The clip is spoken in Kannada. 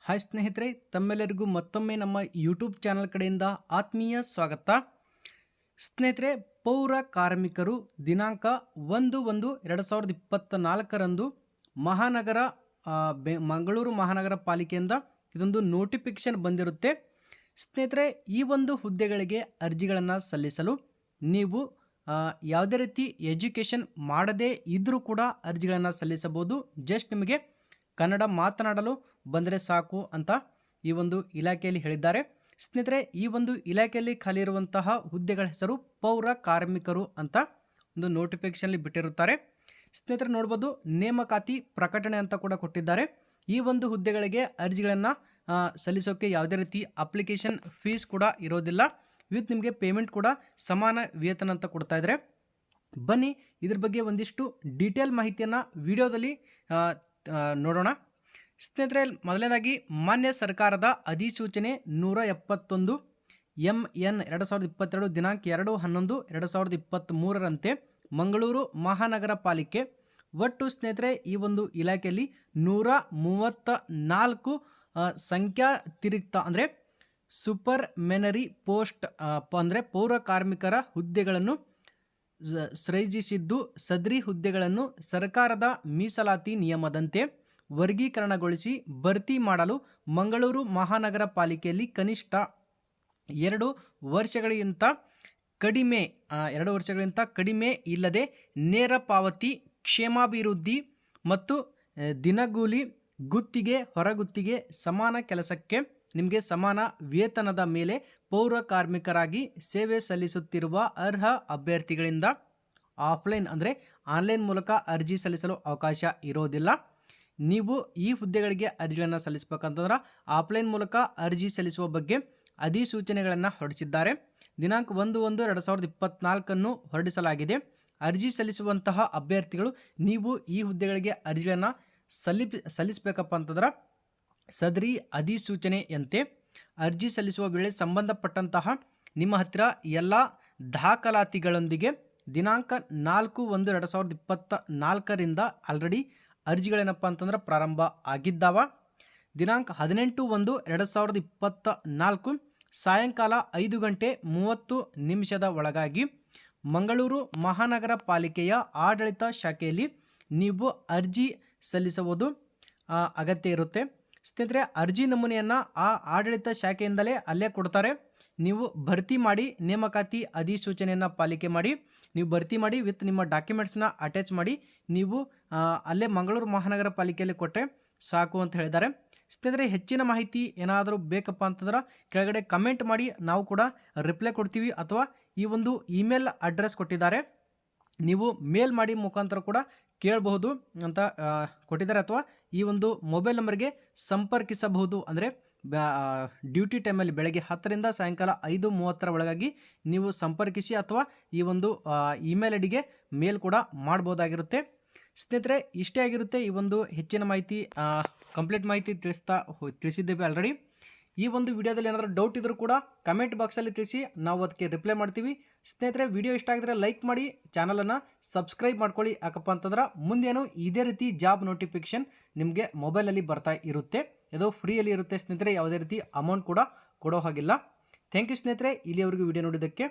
ಹಾಯ್ ಸ್ನೇಹಿತರೆ, ತಮ್ಮೆಲ್ಲರಿಗೂ ಮತ್ತೊಮ್ಮೆ ನಮ್ಮ ಯೂಟ್ಯೂಬ್ ಚಾನಲ್ ಕಡೆಯಿಂದ ಆತ್ಮೀಯ ಸ್ವಾಗತ. ಸ್ನೇಹಿತರೆ, ಪೌರ ಕಾರ್ಮಿಕರು ದಿನಾಂಕ 1/1/2024 ಮಹಾನಗರ ಮಂಗಳೂರು ಮಹಾನಗರ ಪಾಲಿಕೆಯಿಂದ ಇದೊಂದು ನೋಟಿಫಿಕೇಶನ್ ಬಂದಿರುತ್ತೆ. ಸ್ನೇಹಿತರೆ, ಈ ಒಂದು ಹುದ್ದೆಗಳಿಗೆ ಅರ್ಜಿಗಳನ್ನು ಸಲ್ಲಿಸಲು ನೀವು ಯಾವುದೇ ರೀತಿ ಎಜುಕೇಷನ್ ಮಾಡದೇ ಇದ್ದರೂ ಕೂಡ ಅರ್ಜಿಗಳನ್ನು ಸಲ್ಲಿಸಬಹುದು. ಜಸ್ಟ್ ನಿಮಗೆ ಕನ್ನಡ ಮಾತನಾಡಲು ಬಂದರೆ ಸಾಕು ಅಂತ ಈ ಒಂದು ಇಲಾಖೆಯಲ್ಲಿ ಹೇಳಿದ್ದಾರೆ. ಸ್ನೇಹಿತರೆ, ಈ ಒಂದು ಇಲಾಖೆಯಲ್ಲಿ ಖಾಲಿ ಇರುವಂತಹ ಹುದ್ದೆಗಳ ಹೆಸರು ಪೌರ ಕಾರ್ಮಿಕರು ಅಂತ ಒಂದು ನೋಟಿಫಿಕೇಶನ್ಲಿ ಬಿಟ್ಟಿರುತ್ತಾರೆ. ಸ್ನೇಹಿತರೆ ನೋಡ್ಬೋದು, ನೇಮಕಾತಿ ಪ್ರಕಟಣೆ ಅಂತ ಕೂಡ ಕೊಟ್ಟಿದ್ದಾರೆ. ಈ ಒಂದು ಹುದ್ದೆಗಳಿಗೆ ಅರ್ಜಿಗಳನ್ನು ಸಲ್ಲಿಸೋಕ್ಕೆ ಯಾವುದೇ ರೀತಿ ಅಪ್ಲಿಕೇಶನ್ ಫೀಸ್ ಕೂಡ ಇರೋದಿಲ್ಲ. ವಿತ್ ನಿಮಗೆ ಪೇಮೆಂಟ್ ಕೂಡ ಸಮಾನ ವೇತನ ಅಂತ ಕೊಡ್ತಾ ಇದ್ದಾರೆ. ಬನ್ನಿ ಇದ್ರ ಬಗ್ಗೆ ಒಂದಿಷ್ಟು ಡೀಟೇಲ್ ಮಾಹಿತಿಯನ್ನು ವಿಡಿಯೋದಲ್ಲಿ ನೋಡೋಣ. ಸ್ನೇಹಿತರೆ, ಮೊದಲನೇದಾಗಿ ಮಾನ್ಯ ಸರ್ಕಾರದ ಅಧಿಸೂಚನೆ 171 MN 2022 ದಿನಾಂಕ 2/11/2023 ಮಂಗಳೂರು ಮಹಾನಗರ ಪಾಲಿಕೆ ಒಟ್ಟು ಸ್ನೇಹಿತರೆ ಈ ಒಂದು ಇಲಾಖೆಯಲ್ಲಿ 134 ಸಂಖ್ಯಾತಿರಿಕ್ತ ಅಂದರೆ ಸೂಪರ್ ಮೆನರಿ ಪೋಸ್ಟ್ ಅಂದರೆ ಪೌರ ಕಾರ್ಮಿಕರ ಹುದ್ದೆಗಳನ್ನು ಸೃಜಿಸಿದ್ದು, ಸದರಿ ಹುದ್ದೆಗಳನ್ನು ಸರ್ಕಾರದ ಮೀಸಲಾತಿ ನಿಯಮದಂತೆ ವರ್ಗೀಕರಣಗೊಳಿಸಿ ಭರ್ತಿ ಮಾಡಲು ಮಂಗಳೂರು ಮಹಾನಗರ ಪಾಲಿಕೆಯಲ್ಲಿ ಕನಿಷ್ಠ 2 ವರ್ಷಗಳಿಗಿಂತ ಕಡಿಮೆ ಇಲ್ಲದೆ ನೇರ ಪಾವತಿ, ಕ್ಷೇಮಾಭಿವೃದ್ಧಿ ಮತ್ತು ದಿನಗೂಲಿ, ಗುತ್ತಿಗೆ, ಹೊರಗುತ್ತಿಗೆ, ಸಮಾನ ಕೆಲಸಕ್ಕೆ ನಿಮಗೆ ಸಮಾನ ವೇತನದ ಮೇಲೆ ಪೌರ ಕಾರ್ಮಿಕರಾಗಿ ಸೇವೆ ಸಲ್ಲಿಸುತ್ತಿರುವ ಅರ್ಹ ಅಭ್ಯರ್ಥಿಗಳಿಂದ ಆಫ್ಲೈನ್ ಅಂದರೆ ಆನ್ಲೈನ್ ಮೂಲಕ ಅರ್ಜಿ ಸಲ್ಲಿಸಲು ಅವಕಾಶ ಇರೋದಿಲ್ಲ. ನೀವು ಈ ಹುದ್ದೆಗಳಿಗೆ ಅರ್ಜಿಗಳನ್ನು ಸಲ್ಲಿಸಬೇಕಂತಂದ್ರೆ ಆಫ್ಲೈನ್ ಮೂಲಕ ಅರ್ಜಿ ಸಲ್ಲಿಸುವ ಬಗ್ಗೆ ಅಧಿಸೂಚನೆಗಳನ್ನು ಹೊರಡಿಸಿದ್ದಾರೆ. ದಿನಾಂಕ 1/1/2024 ಹೊರಡಿಸಲಾಗಿದೆ. ಅರ್ಜಿ ಸಲ್ಲಿಸುವಂತಹ ಅಭ್ಯರ್ಥಿಗಳು ನೀವು ಈ ಹುದ್ದೆಗಳಿಗೆ ಅರ್ಜಿಗಳನ್ನು ಸಲ್ಲಿಸಬೇಕಪ್ಪ ಅಂತಂದ್ರೆ ಸದರಿ ಅಧಿಸೂಚನೆಯಂತೆ ಅರ್ಜಿ ಸಲ್ಲಿಸುವ ವೇಳೆ ಸಂಬಂಧಪಟ್ಟಂತಹ ನಿಮ್ಮ ಹತ್ತಿರ ಎಲ್ಲ ದಾಖಲಾತಿಗಳೊಂದಿಗೆ ದಿನಾಂಕ 4/1/2024 ಆಲ್ರೆಡಿ ಅರ್ಜಿಗಳೇನಪ್ಪ ಅಂತಂದ್ರೆ ಪ್ರಾರಂಭ ಆಗಿದ್ದಾವ. ದಿನಾಂಕ 18/1/2024 ಸಾಯಂಕಾಲ 5:30 ಒಳಗಾಗಿ ಮಂಗಳೂರು ಮಹಾನಗರ ಪಾಲಿಕೆಯ ಆಡಳಿತ ಶಾಖೆಯಲ್ಲಿ ನೀವು ಅರ್ಜಿ ಸಲ್ಲಿಸುವುದು ಅಗತ್ಯ ಇರುತ್ತೆ. ಸ್ನೇಹಿತರೆ, ಅರ್ಜಿ ನಮೂನೆಯನ್ನು ಆ ಆಡಳಿತ ಶಾಖೆಯಿಂದಲೇ ಅಲ್ಲೇ ಕೊಡ್ತಾರೆ. ನೀವು ಭರ್ತಿ ಮಾಡಿ ನೇಮಕಾತಿ ಅಧಿಸೂಚನೆಯನ್ನು ಪಾಲಿಕೆ ಮಾಡಿ ನೀವು ಭರ್ತಿ ಮಾಡಿ ವಿತ್ ನಿಮ್ಮ ಡಾಕ್ಯುಮೆಂಟ್ಸ್ನ ಅಟ್ಯಾಚ್ ಮಾಡಿ ನೀವು ಅಲ್ಲೇ ಮಂಗಳೂರು ಮಹಾನಗರ ಪಾಲಿಕೆಯಲ್ಲಿ ಕೊಟ್ಟರೆ ಸಾಕು ಅಂತ ಹೇಳಿದ್ದಾರೆ. ಸ್ನೇಹಿತರೆ, ಹೆಚ್ಚಿನ ಮಾಹಿತಿ ಏನಾದರೂ ಬೇಕಪ್ಪ ಅಂತಂದ್ರೆ ಕೆಳಗಡೆ ಕಮೆಂಟ್ ಮಾಡಿ, ನಾವು ಕೂಡ ರಿಪ್ಲೈ ಕೊಡ್ತೀವಿ. ಅಥವಾ ಈ ಒಂದು ಇಮೇಲ್ ಅಡ್ರೆಸ್ ಕೊಟ್ಟಿದ್ದಾರೆ, ನೀವು ಮೇಲ್ ಮಾಡಿ ಮುಖಾಂತರ ಕೂಡ ಕೇಳಬಹುದು ಅಂತ ಕೊಟ್ಟಿದ್ದಾರೆ. ಅಥವಾ ಈ ಒಂದು ಮೊಬೈಲ್ ನಂಬರ್ಗೆ ಸಂಪರ್ಕಿಸಬಹುದು. ಅಂದರೆ ಡ್ಯೂಟಿ ಟೈಮಲ್ಲಿ ಬೆಳಗ್ಗೆ 10ರಿಂದ ಸಾಯಂಕಾಲ 5:30 ಒಳಗಾಗಿ ನೀವು ಸಂಪರ್ಕಿಸಿ ಅಥವಾ ಈ ಒಂದು ಇಮೇಲ್ ಐಡಿಗೆ ಮೇಲ್ ಕೂಡ ಮಾಡ್ಬೋದಾಗಿರುತ್ತೆ. ಸ್ನೇಹಿತರೆ, ಇಷ್ಟೇ ಆಗಿರುತ್ತೆ ಈ ಒಂದು ಹೆಚ್ಚಿನ ಮಾಹಿತಿ, ಕಂಪ್ಲೀಟ್ ಮಾಹಿತಿ ತಿಳಿಸಿದ್ದೇವೆ ಆಲ್ರೆಡಿ. ಈ ಒಂದು ವಿಡಿಯೋದಲ್ಲಿ ಏನಾದರೂ ಡೌಟ್ ಇದ್ದರೂ ಕೂಡ ಕಮೆಂಟ್ ಬಾಕ್ಸಲ್ಲಿ ತಿಳಿಸಿ, ನಾವು ಅದಕ್ಕೆ ರಿಪ್ಲೈ ಮಾಡ್ತೀವಿ. ಸ್ನೇಹಿತರೆ, ವಿಡಿಯೋ ಇಷ್ಟ ಆಗಿದ್ರೆ ಲೈಕ್ ಮಾಡಿ, ಚಾನಲನ್ನು ಸಬ್ಸ್ಕ್ರೈಬ್ ಮಾಡ್ಕೊಳ್ಳಿ. ಯಾಕಪ್ಪ ಅಂತಂದ್ರೆ ಮುಂದೇನು ಇದೇ ರೀತಿ ಜಾಬ್ ನೋಟಿಫಿಕೇಶನ್ ನಿಮಗೆ ಮೊಬೈಲಲ್ಲಿ ಬರ್ತಾ ಇರುತ್ತೆ. ಇದು ಫ್ರೀಯಲ್ಲಿ ಇರುತ್ತೆ ಸ್ನೇಹಿತರೆ, ಯಾವುದೇ ರೀತಿ ಅಮೌಂಟ್ ಕೂಡ ಕೊಡೋ ಹಾಗಿಲ್ಲ. ಥ್ಯಾಂಕ್ ಯು ಸ್ನೇಹಿತರೆ, ಇಲ್ಲಿಯವರೆಗೂ ವಿಡಿಯೋ ನೋಡಿದ್ದಕ್ಕೆ.